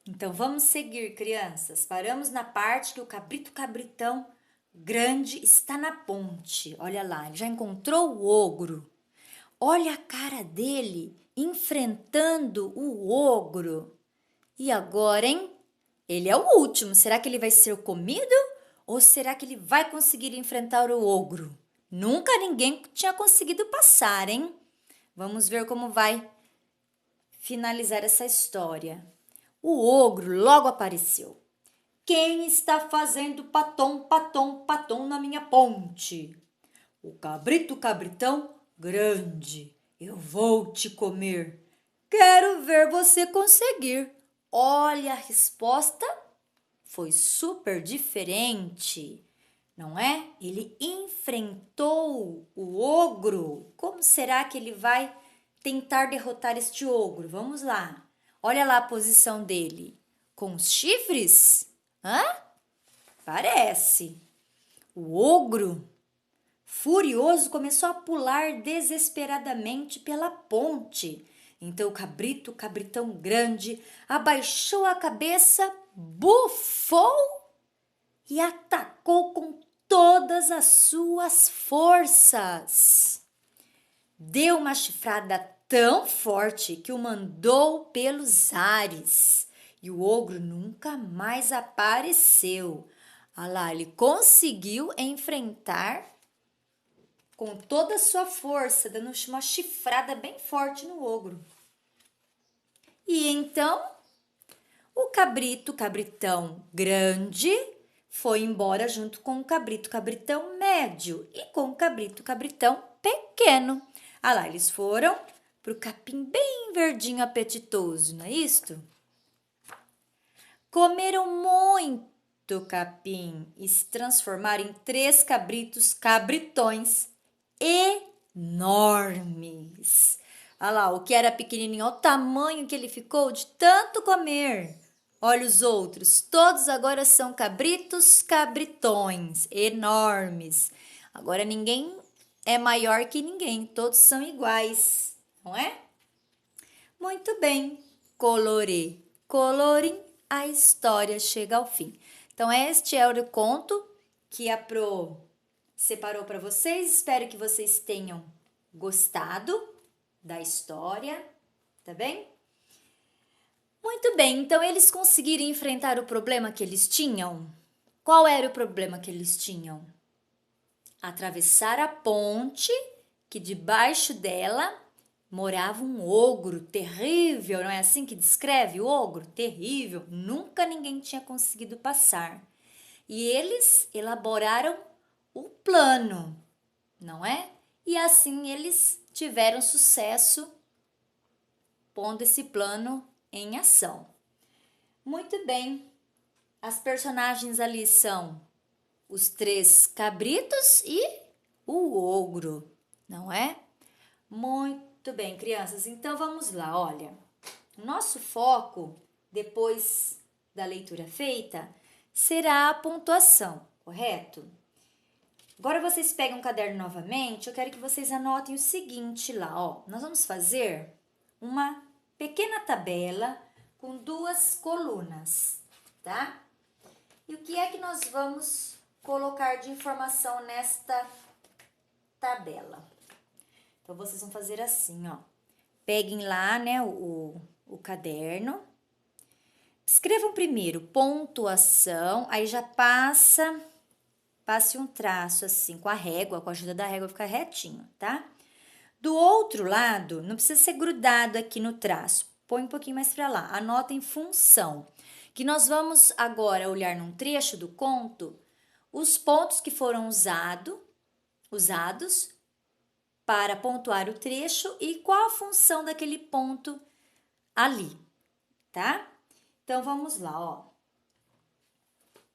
Então vamos seguir, crianças. Paramos na parte que o cabrito cabritão grande está na ponte. Olha lá, ele já encontrou o ogro. Olha a cara dele enfrentando o ogro. E agora, hein? Ele é o último. Será que ele vai ser comido? Ou será que ele vai conseguir enfrentar o ogro? Nunca ninguém tinha conseguido passar, hein? Vamos ver como vai finalizar essa história. O ogro logo apareceu. Quem está fazendo patom, patom, patom na minha ponte? O cabrito cabritão grande. Eu vou te comer. Quero ver você conseguir. Olha, a resposta foi super diferente, não é? Ele enfrentou o ogro. Como será que ele vai tentar derrotar este ogro? Vamos lá. Olha lá a posição dele. Com os chifres? Hã? Parece. O ogro, furioso, começou a pular desesperadamente pela ponte. Então o cabrito, cabritão grande, abaixou a cabeça, bufou e atacou com todas as suas forças. Deu uma chifrada tão forte que o mandou pelos ares. E o ogro nunca mais apareceu. Ah lá, ele conseguiu enfrentar com toda a sua força, dando uma chifrada bem forte no ogro. E então, o cabrito, cabritão grande, foi embora junto com o cabrito, cabritão médio e com o cabrito, cabritão pequeno. Ah lá, eles foram pro capim bem verdinho apetitoso, não é isto? Comeram muito capim e se transformaram em 3 cabritos cabritões enormes. Olha lá, o que era pequenininho, olha o tamanho que ele ficou de tanto comer. Olha os outros, todos agora são cabritos cabritões, enormes. Agora ninguém é maior que ninguém, todos são iguais, não é? Muito bem, colorê, colorim, a história chega ao fim. Então, este é o conto que a Pro separou para vocês. Espero que vocês tenham gostado da história, tá bem? Muito bem, então eles conseguiram enfrentar o problema que eles tinham? Qual era o problema que eles tinham? Atravessar a ponte, que debaixo dela morava um ogro terrível, não é assim que descreve o ogro? Terrível, nunca ninguém tinha conseguido passar. E eles elaboraram o plano, não é? E assim eles tiveram sucesso pondo esse plano em ação. Muito bem, as personagens ali são os 3 cabritos e o ogro, não é? Muito bem, crianças. Então vamos lá, olha. O nosso foco, depois da leitura feita, será a pontuação, correto? Agora vocês pegam o caderno novamente, eu quero que vocês anotem o seguinte lá, ó. Nós vamos fazer uma pequena tabela com 2 colunas, tá? E o que é que nós vamos colocar de informação nesta tabela? Então, vocês vão fazer assim, ó. Peguem lá, né, o caderno. Escrevam primeiro pontuação, aí já passe um traço assim com a régua, com a ajuda da régua ficar retinho, tá? Do outro lado, não precisa ser grudado aqui no traço. Põe um pouquinho mais para lá. Anotem função, que nós vamos agora olhar num trecho do conto os pontos que foram usados para pontuar o trecho e qual a função daquele ponto ali, tá? Então vamos lá, ó.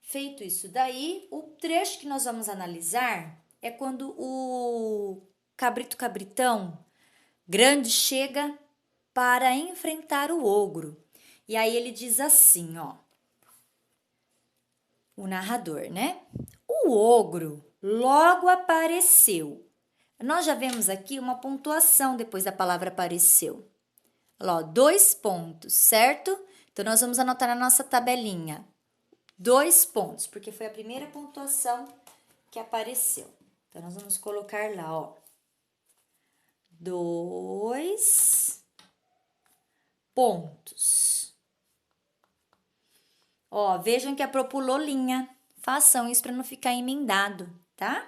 Feito isso daí, o trecho que nós vamos analisar é quando o cabrito cabritão grande chega para enfrentar o ogro. E aí ele diz assim, ó, o narrador, né? O ogro logo apareceu. Nós já vemos aqui uma pontuação depois da palavra apareceu. Olha lá, ó, 2 pontos, certo? Então, nós vamos anotar na nossa tabelinha 2 pontos, porque foi a primeira pontuação que apareceu. Então, nós vamos colocar lá, ó, 2 pontos. Ó, vejam que a Pro pulou linha. Façam isso para não ficar emendado, tá?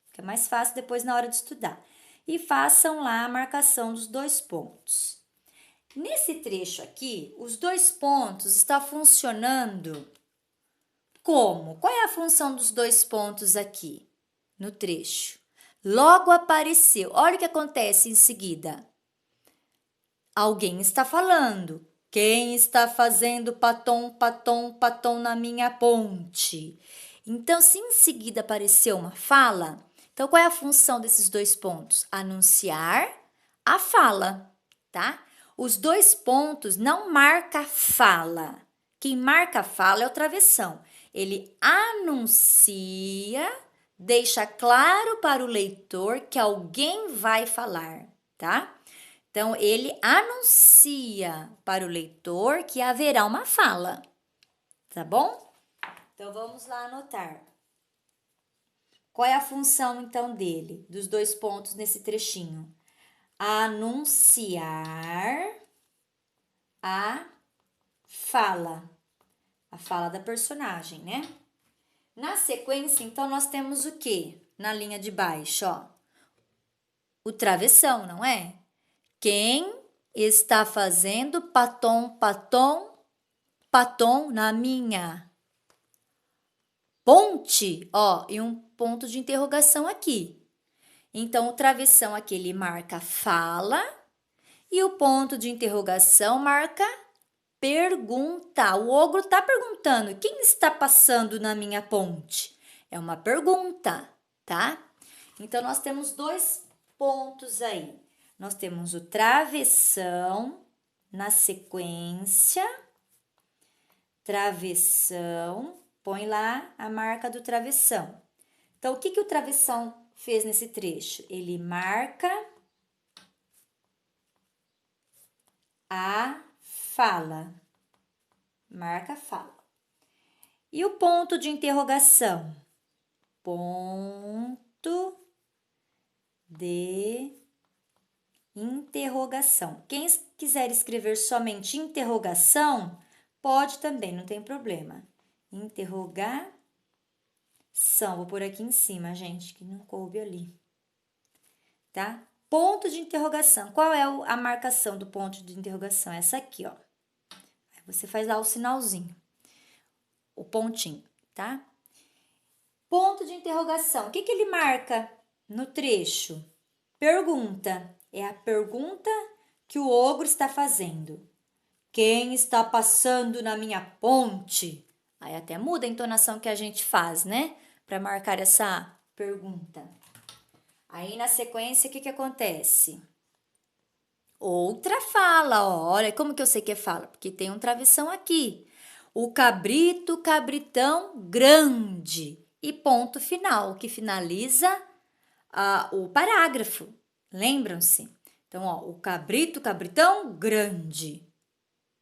Fica mais fácil depois na hora de estudar. E façam lá a marcação dos 2 pontos. Nesse trecho aqui, os 2 pontos estão funcionando como? Qual é a função dos 2 pontos aqui no trecho? Logo apareceu. Olha o que acontece em seguida. Alguém está falando. Quem está fazendo patom, patom, patom na minha ponte? Então, se em seguida apareceu uma fala, então qual é a função desses 2 pontos? Anunciar a fala, tá? Os 2 pontos não marca fala. Quem marca a fala é o travessão. Ele anuncia, deixa claro para o leitor que alguém vai falar, tá? Então, ele anuncia para o leitor que haverá uma fala, tá bom? Então, vamos lá anotar. Qual é a função, então, dele, dos 2 pontos nesse trechinho? Anunciar a fala da personagem, né? Na sequência, então, nós temos o quê? Na linha de baixo, ó. O travessão, não é? Quem está fazendo patom, patom, patom na minha ponte? Ó, e um ponto de interrogação aqui. Então, o travessão aqui, ele marca fala e o ponto de interrogação marca pergunta. O ogro está perguntando, quem está passando na minha ponte? É uma pergunta, tá? Então, nós temos 2 pontos aí. Nós temos o travessão na sequência. Travessão, põe lá a marca do travessão. Então, o que o travessão fez nesse trecho? Ele marca a fala. Marca a fala. E o ponto de interrogação? Ponto de interrogação. Quem quiser escrever somente interrogação, pode também, não tem problema. Interrogação. Vou por aqui em cima, gente, que não coube ali. Tá? Ponto de interrogação. Qual é a marcação do ponto de interrogação? Essa aqui, ó. Aí você faz lá o sinalzinho. O pontinho, tá? Ponto de interrogação. O que ele marca no trecho? Pergunta. É a pergunta que o ogro está fazendo. Quem está passando na minha ponte? Aí até muda a entonação que a gente faz, né? Para marcar essa pergunta. Aí na sequência, o que acontece? Outra fala, ó. Olha como que eu sei que é fala, porque tem um travessão aqui. O cabrito, cabritão grande. E ponto final, que finaliza o parágrafo. Lembram-se? Então, ó, o cabrito, cabritão grande.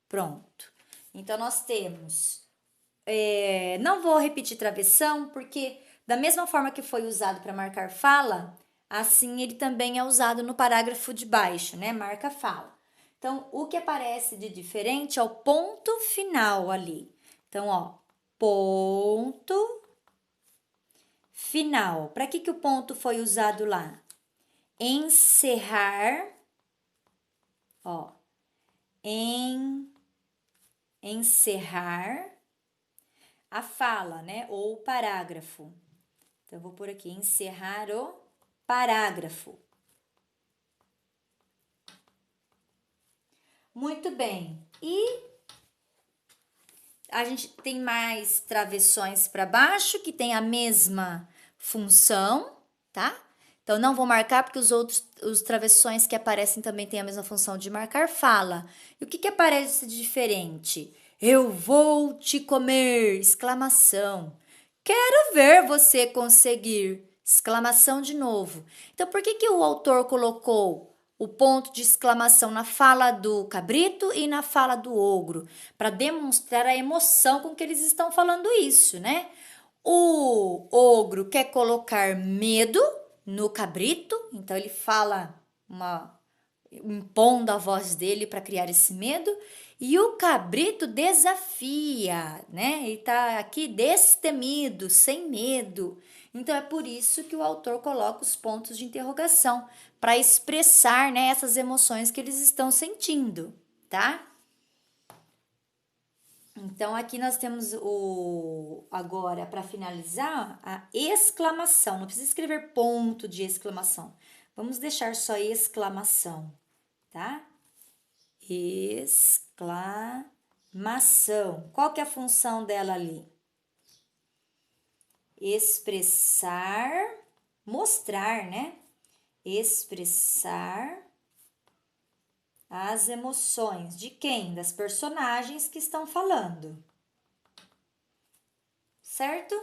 Pronto. Então, nós temos... não vou repetir travessão, porque da mesma forma que foi usado para marcar fala, assim ele também é usado no parágrafo de baixo, né? Marca fala. Então, o que aparece de diferente é o ponto final ali. Então, ó, ponto final. Para que o ponto foi usado lá? Encerrar, ó, encerrar a fala, né? Ou o parágrafo. Então, eu vou por aqui, encerrar o parágrafo. Muito bem. E a gente tem mais travessões para baixo, que tem a mesma função, tá? Então, não vou marcar, porque os travessões que aparecem também têm a mesma função de marcar fala. E o que aparece de diferente? Eu vou te comer! Exclamação. Quero ver você conseguir! Exclamação de novo. Então, por que o autor colocou o ponto de exclamação na fala do cabrito e na fala do ogro, para demonstrar a emoção com que eles estão falando isso, né? O ogro quer colocar medo no cabrito, então ele fala impondo a voz dele para criar esse medo, e o cabrito desafia, né? Ele tá aqui destemido, sem medo. Então é por isso que o autor coloca os pontos de interrogação para expressar, né, essas emoções que eles estão sentindo, tá? Então aqui nós temos agora para finalizar a exclamação. Não precisa escrever ponto de exclamação. Vamos deixar só exclamação, tá? Exclamação. Qual que é a função dela ali? Expressar, mostrar, né? Expressar as emoções de quem? Das personagens que estão falando. Certo?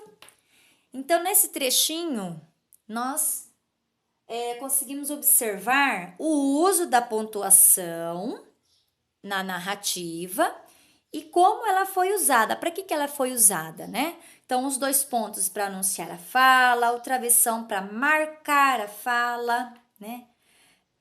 Então, nesse trechinho, nós conseguimos observar o uso da pontuação na narrativa e como ela foi usada. Para que ela foi usada, né? Então, os 2 pontos para anunciar a fala, o travessão para marcar a fala, né?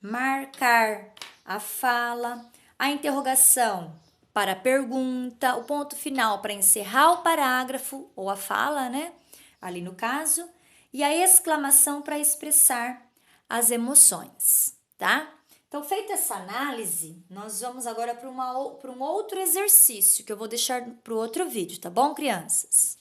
Marcar a fala, a interrogação para a pergunta, o ponto final para encerrar o parágrafo ou a fala, né? Ali no caso, e a exclamação para expressar as emoções, tá? Então, feita essa análise, nós vamos agora para um outro exercício que eu vou deixar para o outro vídeo, tá bom, crianças?